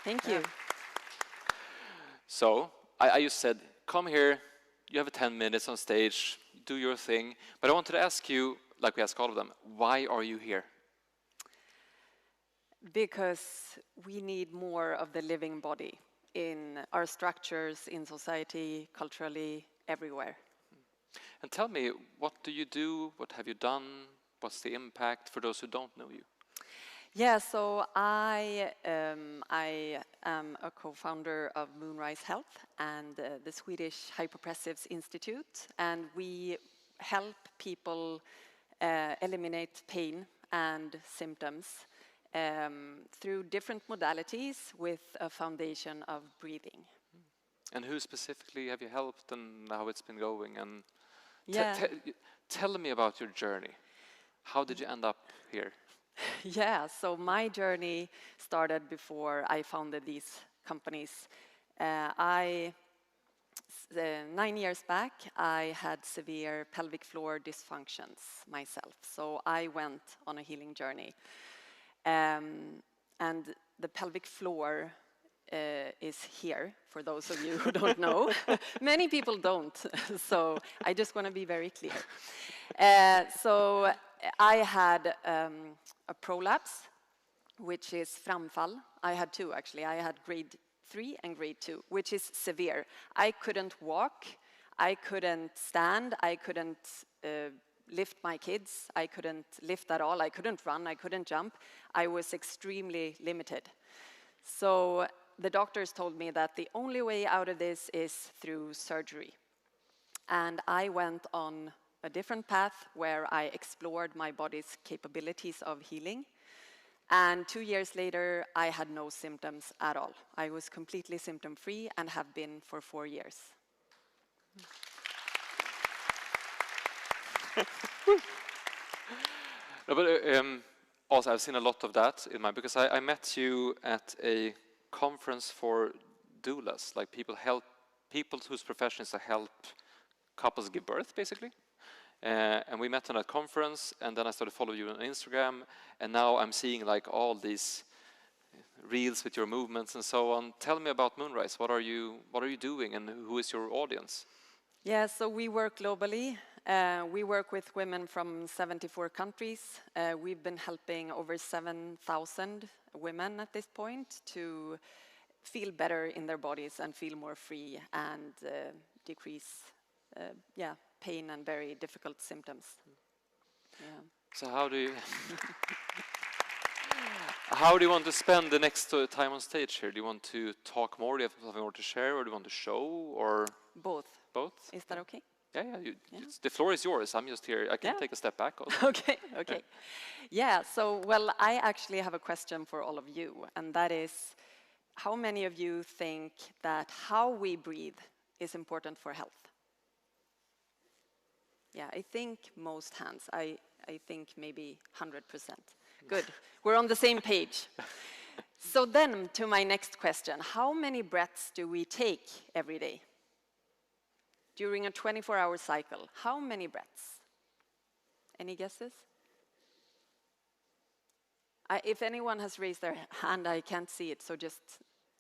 Thank you. So, I just said, come here, you have 10 minutes on stage, do your thing. But I wanted to ask you, like we ask all of them, why are you here? Because we need more of the living body in our structures, in society, culturally, everywhere. And tell me, what do you do? What have you done? What's the impact for those who don't know you? Yeah, so I am a co-founder of MoonRise Health and the Swedish Hypopressives Institute, and we help people eliminate pain and symptoms through different modalities with a foundation of breathing. And who specifically have you helped and how it's been going? And tell me about your journey. How did you end up here? Yeah, so my journey started before I founded these companies. 9 years back, I had severe pelvic floor dysfunctions myself. So I went on a healing journey. And the pelvic floor is here, for those of you who don't know. Many people don't, so I just want to be very clear. So I had a prolapse, which is framfall. I had two, actually. I had grade 3 and grade 2, which is severe. I couldn't walk, I couldn't stand, I couldn't lift my kids, I couldn't lift at all, I couldn't run, I couldn't jump. I was extremely limited. So the doctors told me that the only way out of this is through surgery. And I went on a different path where I explored my body's capabilities of healing. And 2 years later, I had no symptoms at all. I was completely symptom-free and have been for 4 years. No, but also I've seen a lot of that in my, because I met you at a conference for doulas, like people whose profession is to help couples give birth, basically. And we met on that conference, and then I started following you on Instagram, and now I'm seeing like all these reels with your movements and so on. Tell me about MoonRise. What are you doing, and who is your audience? Yeah, so we work globally. We work with women from 74 countries. We've been helping over 7,000 women at this point to feel better in their bodies and feel more free and decrease pain and very difficult symptoms. Yeah. So how do you want to spend the next time on stage here? Do you want to talk more? Do you have something more to share, or do you want to show, or both? Both. Is that okay? Yeah. The floor is yours. I'm just here. I can take a step back also. Okay. Yeah. So, well, I actually have a question for all of you, and that is, how many of you think that how we breathe is important for health? Yeah, I think most hands. I think maybe 100%. Good. We're on the same page. So then, to my next question, how many breaths do we take every day? During a 24-hour cycle, how many breaths? Any guesses? If anyone has raised their hand, I can't see it, so just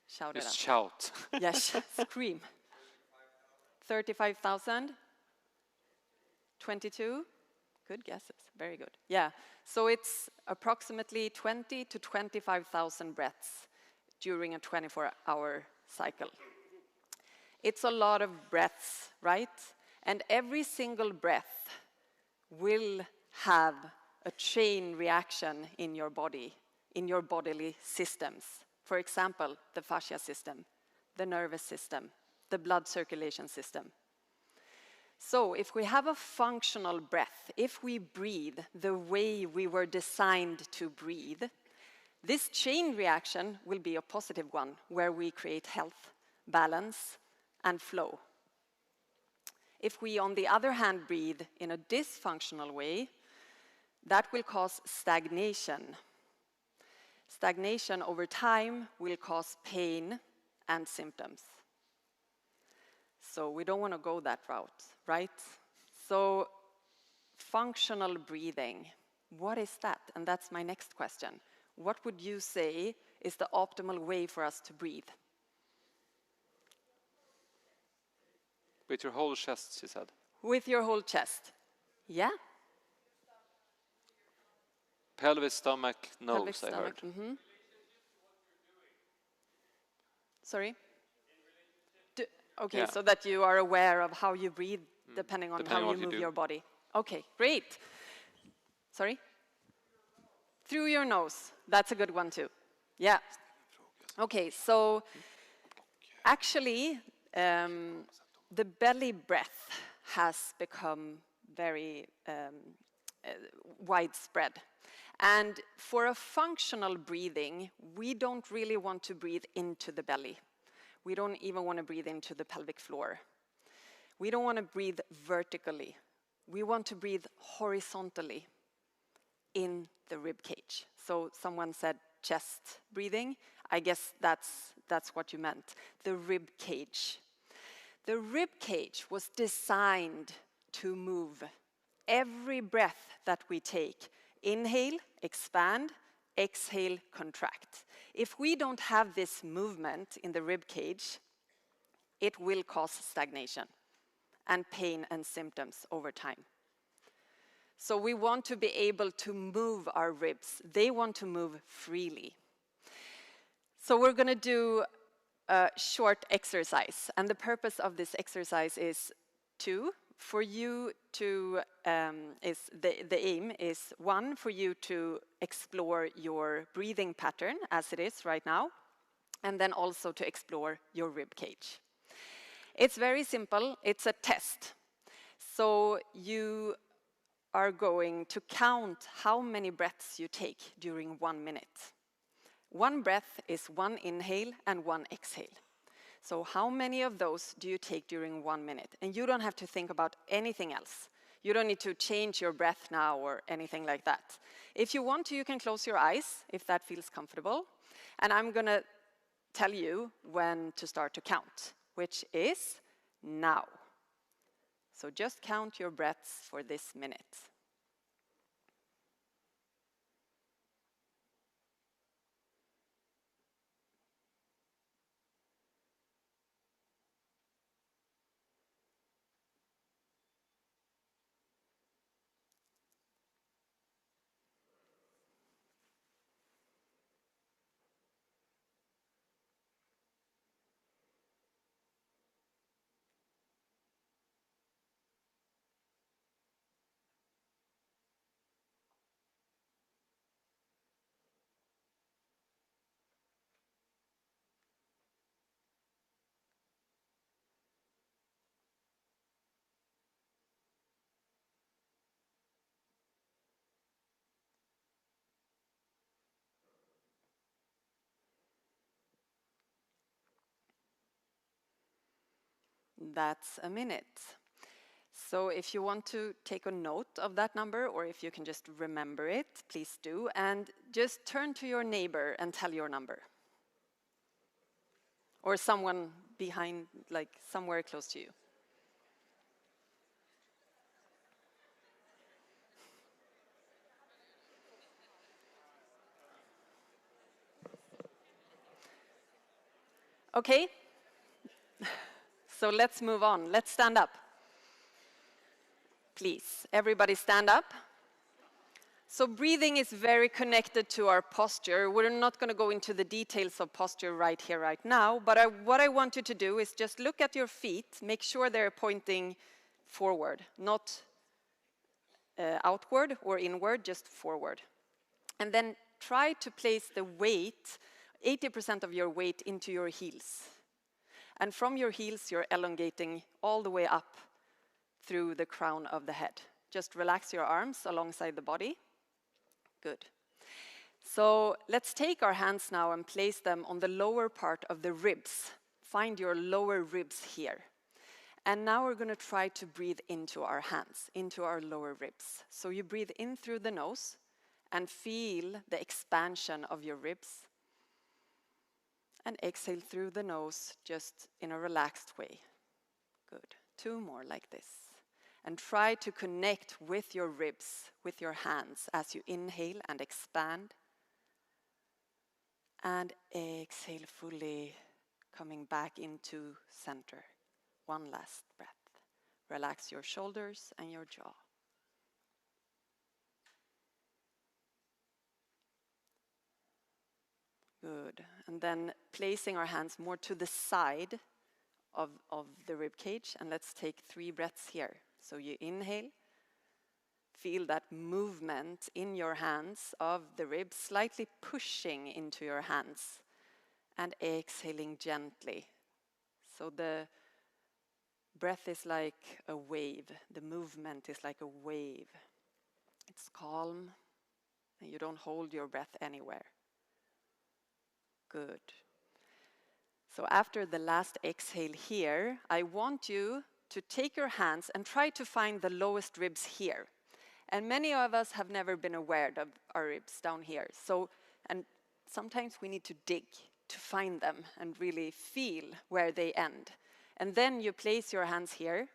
shout it out. Just shout. Yes, scream. 35,000? 22? Good guesses, very good. Yeah, so it's approximately 20 to 25,000 breaths during a 24-hour cycle. It's a lot of breaths, right? And every single breath will have a chain reaction in your body, in your bodily systems. For example, the fascia system, the nervous system, the blood circulation system. So if we have a functional breath, if we breathe the way we were designed to breathe, this chain reaction will be a positive one, where we create health, balance, and flow. If we, on the other hand, breathe in a dysfunctional way, that will cause stagnation. Stagnation over time will cause pain and symptoms. So we don't want to go that route, right? So functional breathing, what is that? And that's my next question. What would you say is the optimal way for us to breathe? With your whole chest, she said. With your whole chest. Yeah? Pelvis, stomach, nose, Pelvic, I stomach. heard. Sorry? Okay, Yeah. so that you are aware of how you breathe depending on Depending how on you what you move do. your body. Okay, great. Sorry? Through your nose. That's a good one too. Yeah. Okay, so actually, the belly breath has become very widespread. And for a functional breathing, we don't really want to breathe into the belly. We don't even want to breathe into the pelvic floor. We don't want to breathe vertically. We want to breathe horizontally in the rib cage. So someone said chest breathing. I guess that's what you meant, the rib cage. The rib cage was designed to move every breath that we take. Inhale, expand, exhale, contract. If we don't have this movement in the rib cage, it will cause stagnation and pain and symptoms over time. So we want to be able to move our ribs. They want to move freely. So we're going to do a short exercise. And the purpose of this exercise is for you to, the aim is one, for you to explore your breathing pattern as it is right now, and then also to explore your rib cage. It's very simple, it's a test. So you are going to count how many breaths you take during 1 minute. One breath is one inhale and one exhale. So how many of those do you take during 1 minute? And you don't have to think about anything else. You don't need to change your breath now or anything like that. If you want to, you can close your eyes if that feels comfortable. And I'm going to tell you when to start to count, which is now. So just count your breaths for this minute. That's a minute. So if you want to take a note of that number, or if you can just remember it, please do. And just turn to your neighbor and tell your number. Or someone behind, like somewhere close to you. Okay? So let's move on. Let's stand up. Please, everybody stand up. So breathing is very connected to our posture. We're not going to go into the details of posture right here, right now, but what I want you to do is just look at your feet, make sure they're pointing forward, not outward or inward, just forward. And then try to place the weight, 80% of your weight, into your heels. And from your heels, you're elongating all the way up through the crown of the head. Just relax your arms alongside the body. Good. So let's take our hands now and place them on the lower part of the ribs. Find your lower ribs here. And now we're going to try to breathe into our hands, into our lower ribs. So you breathe in through the nose and feel the expansion of your ribs. And exhale through the nose, just in a relaxed way. Good. 2 more like this. And try to connect with your ribs, with your hands, as you inhale and expand. And exhale fully, coming back into center. One last breath. Relax your shoulders and your jaw. Good. And then placing our hands more to the side of the rib cage. And let's take 3 breaths here. So you inhale. Feel that movement in your hands of the ribs, slightly pushing into your hands. And exhaling gently. So the breath is like a wave. The movement is like a wave. It's calm. And you don't hold your breath anywhere. Good. So after the last exhale here, I want you to take your hands and try to find the lowest ribs here. And many of us have never been aware of our ribs down here. And sometimes we need to dig to find them and really feel where they end. And then you place your hands here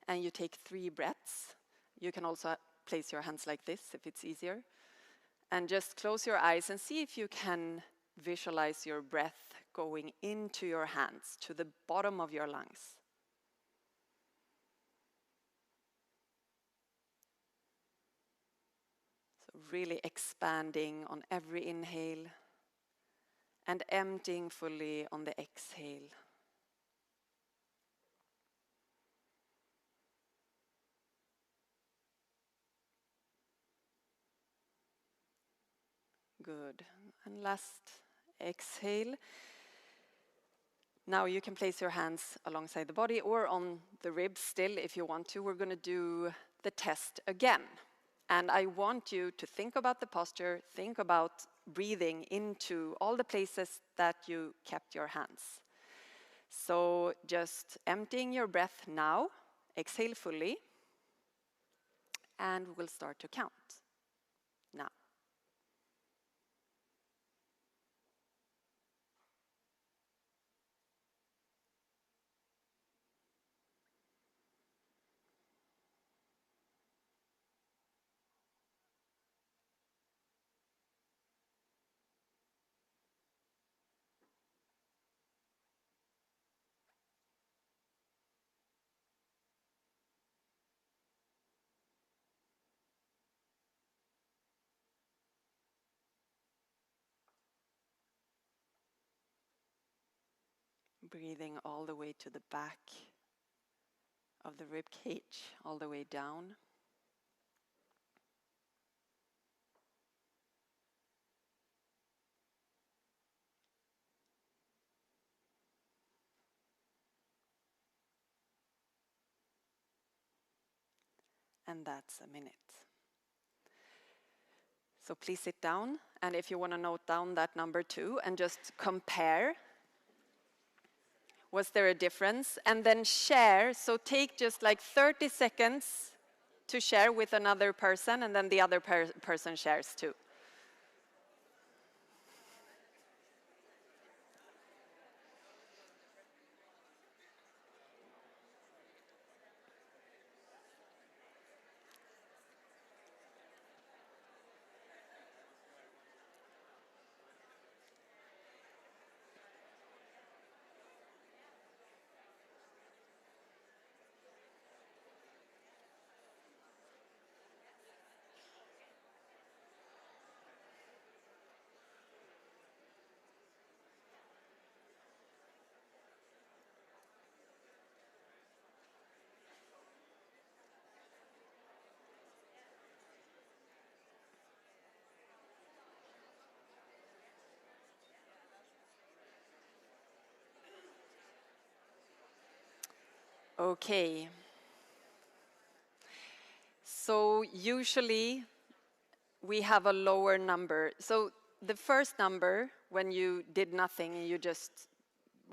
and you take 3 breaths. You can also place your hands like this if it's easier. And just close your eyes and see if you can visualize your breath going into your hands, to the bottom of your lungs. So really expanding on every inhale and emptying fully on the exhale. Good. And last exhale. Now you can place your hands alongside the body or on the ribs still if you want to. We're going to do the test again. And I want you to think about the posture, think about breathing into all the places that you kept your hands. So just emptying your breath now, exhale fully, and we'll start to count now. Breathing all the way to the back of the rib cage, all the way down. And that's a minute. So please sit down, and if you want to note down that number 2 and just compare. Was there a difference? And then share, so take just like 30 seconds to share with another person, and then the other person shares too. Okay. So usually we have a lower number. So the first number, when you did nothing and you just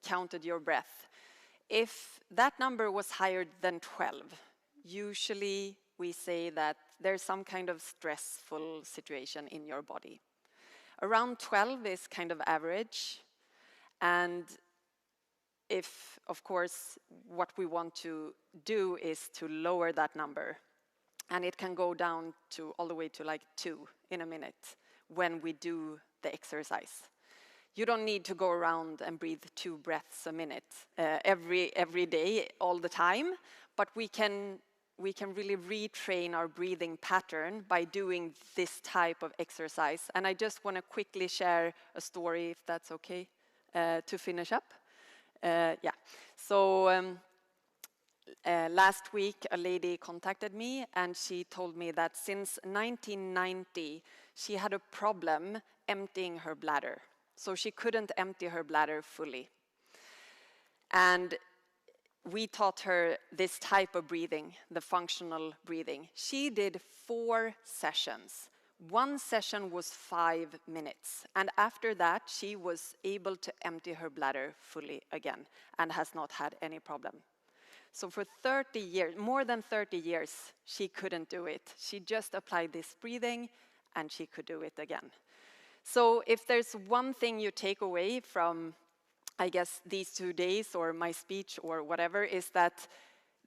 counted your breath, if that number was higher than 12, usually we say that there's some kind of stressful situation in your body. Around 12 is kind of average. And if, of course, what we want to do is to lower that number. And it can go down to all the way to like 2 in a minute when we do the exercise. You don't need to go around and breathe 2 breaths a minute every day, all the time, but we can really retrain our breathing pattern by doing this type of exercise. And I just want to quickly share a story, if that's okay, to finish up. Yeah. So last week, a lady contacted me, and she told me that since 1990, she had a problem emptying her bladder. So she couldn't empty her bladder fully. And we taught her this type of breathing, the functional breathing. She did 4 sessions. 1 session was 5 minutes. And after that, she was able to empty her bladder fully again and has not had any problem. So for 30 years, more than 30 years, she couldn't do it. She just applied this breathing and she could do it again. So if there's one thing you take away from, I guess, these 2 days or my speech or whatever, is that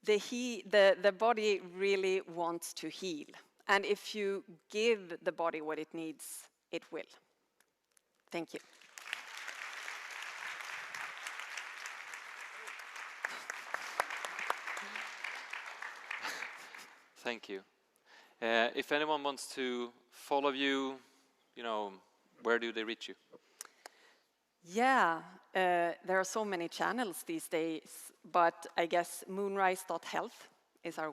the body really wants to heal. And if you give the body what it needs, it will. Thank you. Thank you. If anyone wants to follow you, where do they reach you? Yeah, there are so many channels these days, but I guess moonrise.health is our